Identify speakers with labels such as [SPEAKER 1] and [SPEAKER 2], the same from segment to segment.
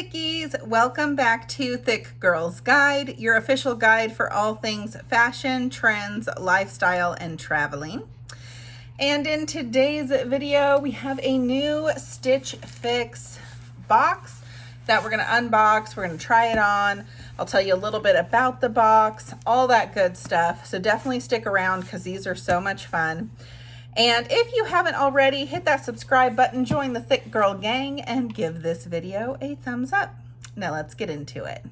[SPEAKER 1] Thickies, welcome back to Thick Girls Guide, your official guide for all things fashion, trends, lifestyle, and traveling. And in today's video, we have a new Stitch Fix box that we're going to unbox. We're going to try it on. I'll tell you a little bit about the box, all that good stuff. So definitely stick around because these are so much fun. And if you haven't already, hit that subscribe button, join the Thick Girl gang, and give this video a thumbs up. Now let's get into it.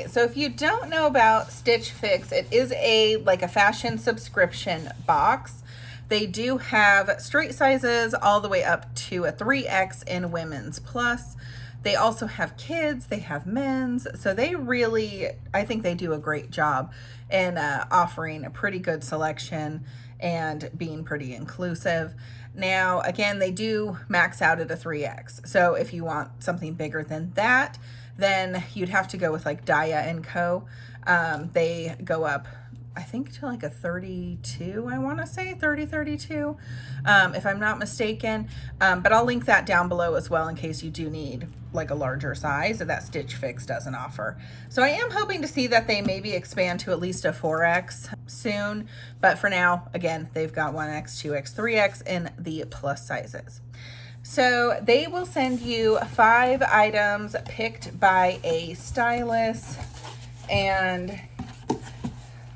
[SPEAKER 1] So if you don't know about Stitch Fix, it is like a fashion subscription box. They do have straight sizes all the way up to a 3X in women's plus. They also have kids, they have men's. So they really, I think they do a great job in offering a pretty good selection and being pretty inclusive. Now, again, they do max out at a 3X. So if you want something bigger than that, then you'd have to go with like Daya & Co. They go up, I think, to like a 32, I want to say 32, if I'm not mistaken. But I'll link that down below as well in case you do need like a larger size that Stitch Fix doesn't offer. So I am hoping to see that they maybe expand to at least a 4X soon. But for now, again, they've got 1X, 2X, 3X in the plus sizes. So they will send you 5 items picked by a stylist, and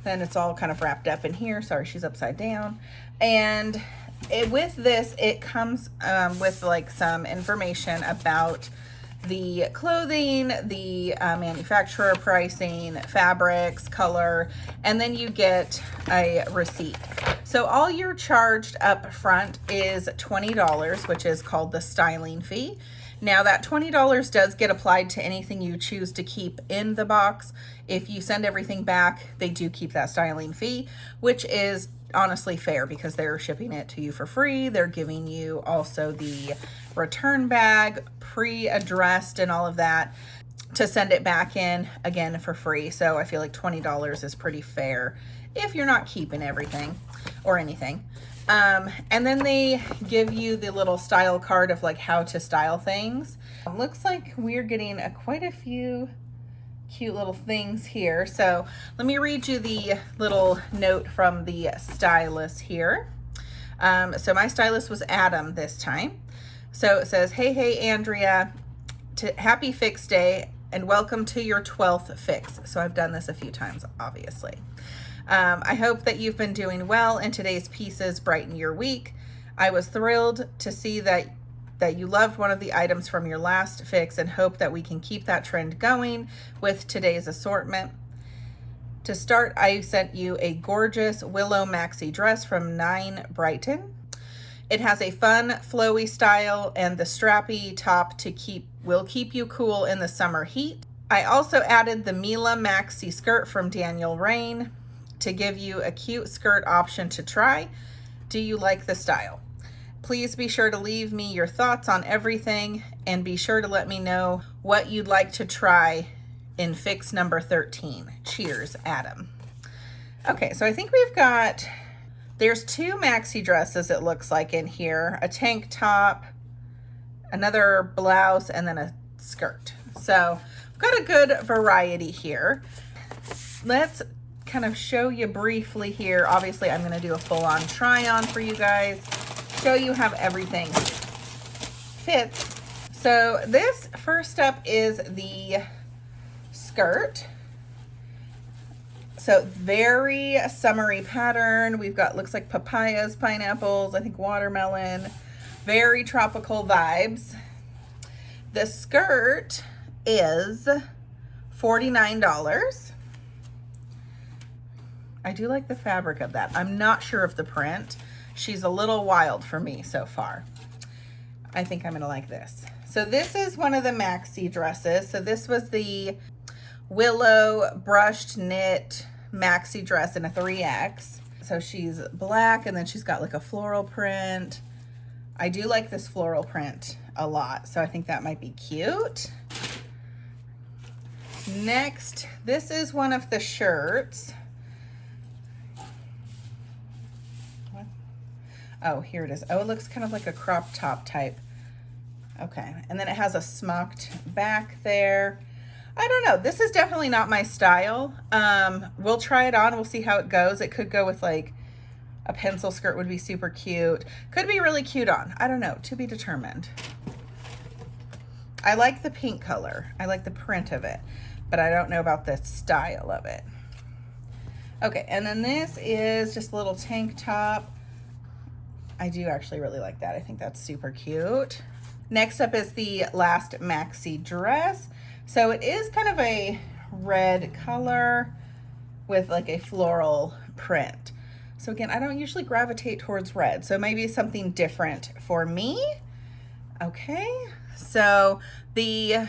[SPEAKER 1] then it's all kind of wrapped up in here. Sorry, she's upside down. And with this, it comes with like some information about the clothing, the manufacturer pricing, fabrics, color, and then you get a receipt. So all you're charged up front is $20, which is called the styling fee. Now that $20 does get applied to anything you choose to keep in the box. If you send everything back, they do keep that styling fee, which is honestly fair because they're shipping it to you for free. They're giving you also the return bag, pre-addressed and all of that, to send it back in again for free. So I feel like $20 is pretty fair if you're not keeping everything or anything. And then they give you the little style card of like how to style things. Looks like we're getting quite a few cute little things here. So let me read you the little note from the stylist here. So my stylist was Adam this time. So it says, hey Andrea, happy fix day and welcome to your 12th fix. So I've done this a few times, obviously. I hope that you've been doing well and today's pieces brighten your week. I was thrilled to see that you loved one of the items from your last fix and hope that we can keep that trend going with today's assortment. To start, I sent you a gorgeous willow maxi dress from 9 Brighton. It has a fun, flowy style and the strappy top will keep you cool in the summer heat. I also added the Mila maxi skirt from Daniel Rain to give you a cute skirt option to try. Do you like the style? Please be sure to leave me your thoughts on everything and be sure to let me know what you'd like to try in fix number 13. Cheers, Adam. Okay, so I think there's 2 maxi dresses it looks like in here, a tank top, another blouse, and then a skirt. So I've got a good variety here. Let's kind of show you briefly here. Obviously, I'm going to do a full-on try-on for you guys, show you how everything fits. So this first up is the skirt. So very summery pattern. We've got, looks like papayas, pineapples, I think watermelon, very tropical vibes. The skirt is $49. I do like the fabric of that. I'm not sure of the print. She's a little wild for me so far. I think I'm gonna like this. So this is one of the maxi dresses. So this was the willow brushed knit maxi dress in a 3X. So she's black and then she's got like a floral print. I do like this floral print a lot, so I think that might be cute. Next, this is one of the shirts. What? Oh, here it is. Oh, it looks kind of like a crop top type. Okay, and then it has a smocked back there. I don't know. This is definitely not my style. We'll try it on. We'll see how it goes. It could go with like a pencil skirt would be super cute. Could be really cute on. I don't know. To be determined. I like the pink color. I like the print of it, but I don't know about the style of it. Okay, and then this is just a little tank top. I do actually really like that. I think that's super cute. Next up is the last maxi dress. So it is kind of a red color with like a floral print. So again, I don't usually gravitate towards red, so maybe something different for me. Okay, so the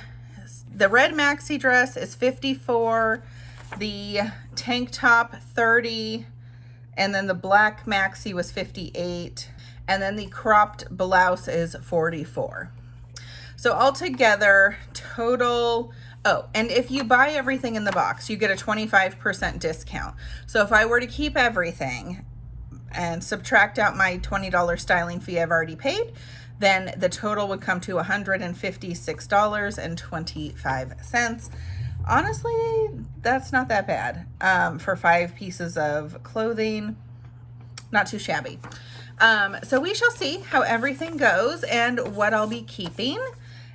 [SPEAKER 1] red maxi dress is $54, the tank top $30, and then the black maxi was $58, and then the cropped blouse is $44. So altogether, total, oh, and if you buy everything in the box, you get a 25% discount. So if I were to keep everything and subtract out my $20 styling fee I've already paid, then the total would come to $156.25. Honestly, that's not that bad for 5 pieces of clothing. Not too shabby. So we shall see how everything goes and what I'll be keeping.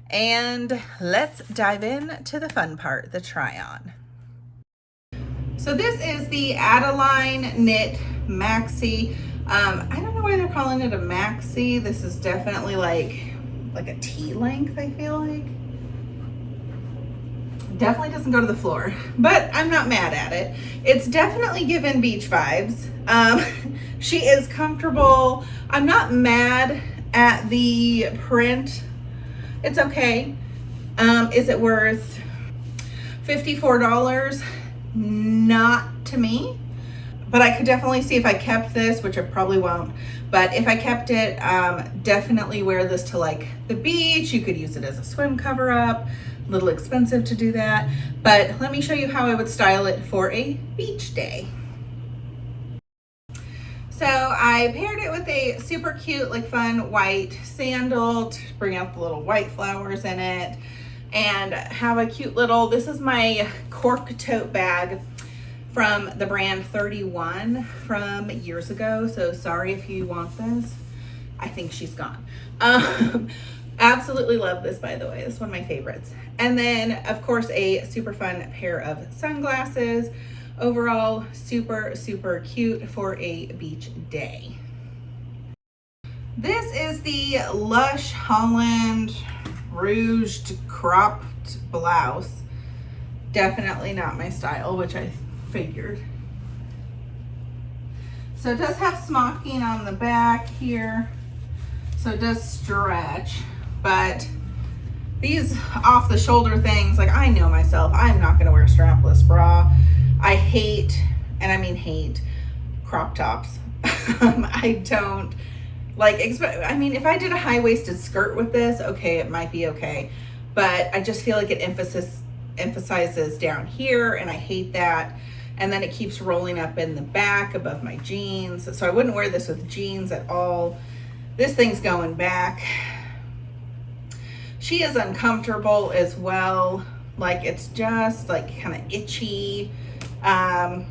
[SPEAKER 1] And let's dive in to the fun part, the try on. So this is the Adeline knit maxi. I don't know why they're calling it a maxi. This is definitely like a T length, I feel like. Definitely doesn't go to the floor, but I'm not mad at it. It's definitely given beach vibes. She is comfortable. I'm not mad at the print. It's okay. Is it worth $54? Not to me, but I could definitely see if I kept this, which I probably won't, but if I kept it, definitely wear this to like the beach. You could use it as a swim cover up. A little expensive to do that, but let me show you how I would style it for a beach day. So I paired it with a super cute, like fun white sandal to bring out the little white flowers in it, and have a cute little, this is my cork tote bag from the brand 31 from years ago. So sorry if you want this. I think she's gone. Absolutely love this, by the way. This is one of my favorites. And then of course a super fun pair of sunglasses. Overall, super, super cute for a beach day. This is the Lush Holland Rouged cropped blouse. Definitely not my style, which I figured. So it does have smocking on the back here. So it does stretch, but these off the shoulder things, like I know myself, I'm not gonna wear a strapless bra. I hate, and I mean hate, crop tops. I don't like, I mean, if I did a high-waisted skirt with this, okay, it might be okay. But I just feel like it emphasizes down here, and I hate that. And then it keeps rolling up in the back above my jeans. So I wouldn't wear this with jeans at all. This thing's going back. She is uncomfortable as well. Like it's just like kind of itchy. I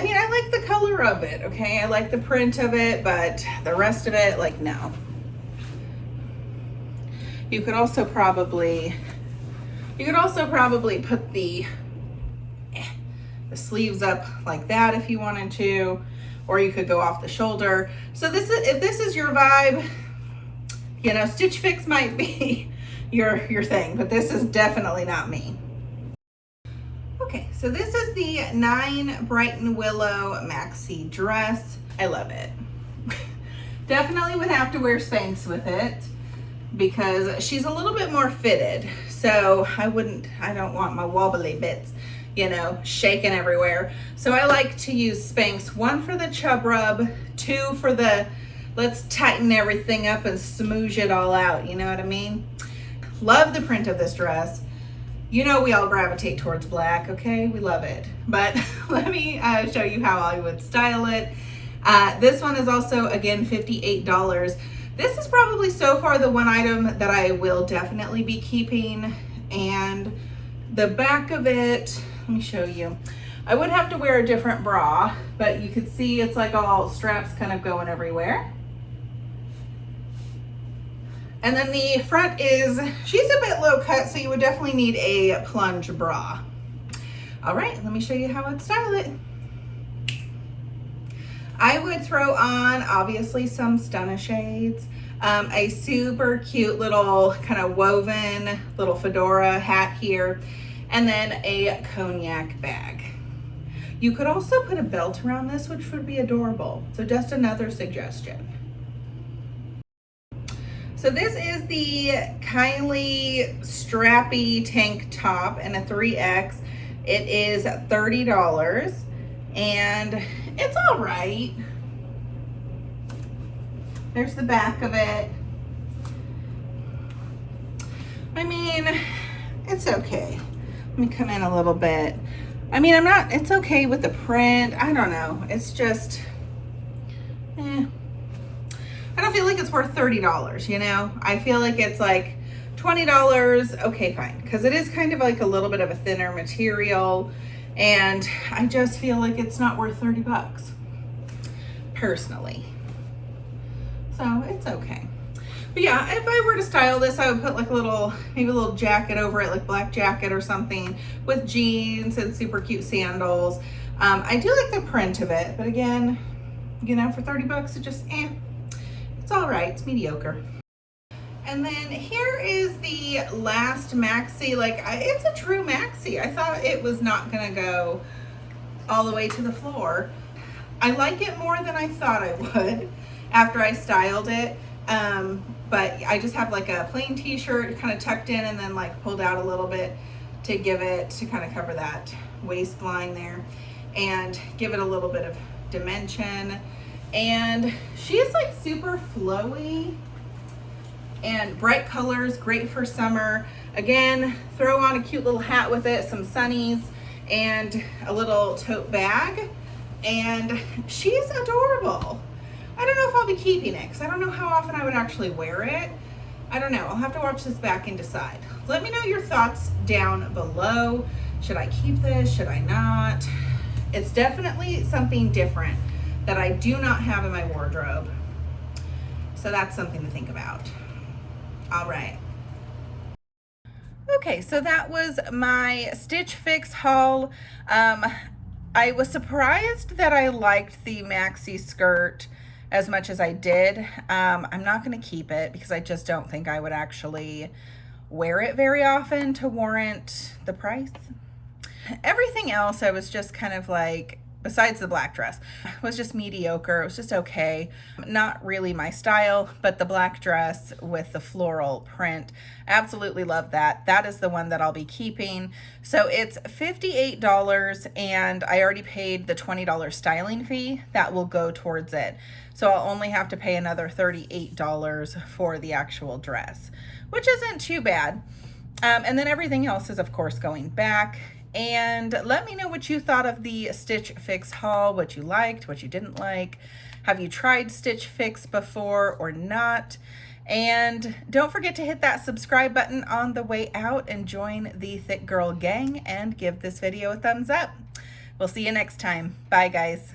[SPEAKER 1] mean, I like the color of it, okay? I like the print of it, but the rest of it, like, no. You could also probably put the sleeves up like that if you wanted to, or you could go off the shoulder. So this is, if this is your vibe, you know, Stitch Fix might be your thing, but this is definitely not me. Okay, so this is the 9 Brighton Willow maxi dress. I love it. Definitely would have to wear Spanx with it because she's a little bit more fitted. So I don't want my wobbly bits, you know, shaking everywhere. So I like to use Spanx, 1 for the chub rub, 2 for the let's tighten everything up and smoosh it all out. You know what I mean? Love the print of this dress. You know we all gravitate towards black, okay? We love it. But let me show you how I would style it. This one is also, again, $58. This is probably so far the one item that I will definitely be keeping. And the back of it, let me show you. I would have to wear a different bra, but you can see it's like all straps kind of going everywhere. And then the front is, she's a bit low cut, so you would definitely need a plunge bra. All right, let me show you how I'd style it. I would throw on, obviously, some Stunna shades, a super cute little kind of woven little fedora hat here, and then a cognac bag. You could also put a belt around this, which would be adorable. So just another suggestion. So this is the Kylie strappy tank top in a 3X. It is $30 and it's all right. There's the back of it. I mean, it's okay. Let me come in a little bit. I mean, it's okay with the print. I don't know. It's just, I don't feel like it's worth $30, you know? I feel like it's like $20, okay, fine. Because it is kind of like a little bit of a thinner material, and I just feel like it's not worth 30 bucks, personally. So it's okay. But yeah, if I were to style this, I would put like maybe a little jacket over it, like black jacket or something, with jeans and super cute sandals. I do like the print of it, but again, you know, for 30 bucks, it just, it's all right, it's mediocre. And then here is the last maxi. Like, it's a true maxi. I thought it was not gonna go all the way to the floor. I like it more than I thought I would after I styled it. But I just have like a plain t-shirt kind of tucked in and then like pulled out a little bit to kind of cover that waistline there and give it a little bit of dimension. And she's like super flowy and bright colors, great for summer. Again, throw on a cute little hat with it, some sunnies, and a little tote bag. And she's adorable. I don't know if I'll be keeping it because I don't know how often I would actually wear it. I don't know. I'll have to watch this back and decide. Let me know your thoughts down below. Should I keep this? Should I not? It's definitely something different that I do not have in my wardrobe. So that's something to think about. All right. Okay, so that was my Stitch Fix haul. I was surprised that I liked the maxi skirt as much as I did. I'm not gonna keep it because I just don't think I would actually wear it very often to warrant the price. Everything else I was just kind of like, besides the black dress, was just mediocre. It was just okay. Not really my style, but the black dress with the floral print, absolutely love that. That is the one that I'll be keeping. So it's $58 and I already paid the $20 styling fee. That will go towards it. So I'll only have to pay another $38 for the actual dress, which isn't too bad. And then everything else is of course going back. And let me know what you thought of the Stitch Fix haul, what you liked, what you didn't like. Have you tried Stitch Fix before or not? And don't forget to hit that subscribe button on the way out and join the Thick Girl gang and give this video a thumbs up. We'll see you next time. Bye, guys.